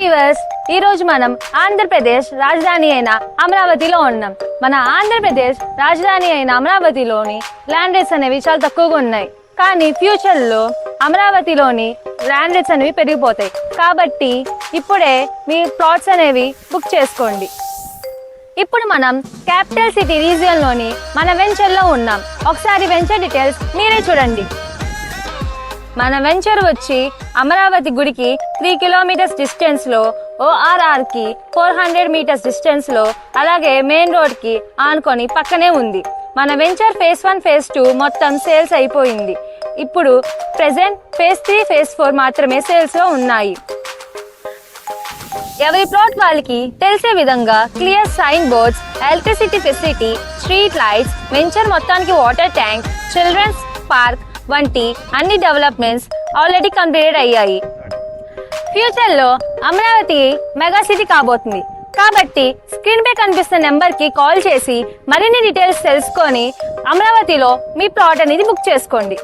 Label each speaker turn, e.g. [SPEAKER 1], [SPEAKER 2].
[SPEAKER 1] Viewers, ఈ రోజు మనం ఆంధ్రప్రదేశ్ రాజధాని అయిన అమరావతిలో ఉన్నాం. మన ఆంధ్రప్రదేశ్ రాజధాని అయిన అమరావతిలోని ల్యాండ్ రేట్స్ అనేవి చాలా తక్కువగా ఉన్నాయి. కానీ ఫ్యూచర్ లో అమరావతిలోని ల్యాండ్ రేట్స్ అనేవి పెరిగిపోతాయి. కాబట్టి ఇప్పుడే మీ ప్లాట్స్ అనేవి బుక్ చేసుకోండి. ఇప్పుడు మనం క్యాపిటల్ సిటీ రీజియన్ లోని మన వెంచర్ లో ఉన్నాం. ఒకసారి వెంచర్ డీటెయిల్స్ మీరే చూడండి. మన వెంచర్ వచ్చి అమరావతి గుడికి 3 కిలోమీటర్స్ డిస్టెన్స్ లో, ORR కి 400 మీటర్స్ డిస్టెన్స్ లో, అలాగే మెయిన్ రోడ్ కి ఆనుకొని పక్కనే ఉంది. మన వెంచర్ ఫేజ్ 1 ఫేజ్ 2 మొత్తం సేల్స్ అయిపోయింది. ఇప్పుడు ప్రెసెంట్ ఫేజ్ 3 ఫేజ్ 4 మాత్రమే సేల్స్ లో ఉన్నాయి. ఎవరి ప్లాట్ వాళ్ళకి తెలిసే విధంగా clear sign boards, electricity facility, street lights, venture మొత్తానికి వాటర్ ట్యాంక్, చిల్డ్రన్స్ పార్క్ వంటి అన్ని డెవలప్మెంట్స్ ఆల్రెడీ కంప్లీట్ అయ్యాయి. ఫ్యూచర్ లో అమరావతి మెగా సిటీ కాబోతుంది. కాబట్టి స్క్రీన్ పై కనిపిస్తున్న నెంబర్ కి కాల్ చేసి మరిన్ని డీటెయిల్స్ తెలుసుకొని అమరావతిలో మీ ప్లాట్ అనేది బుక్ చేసుకోండి.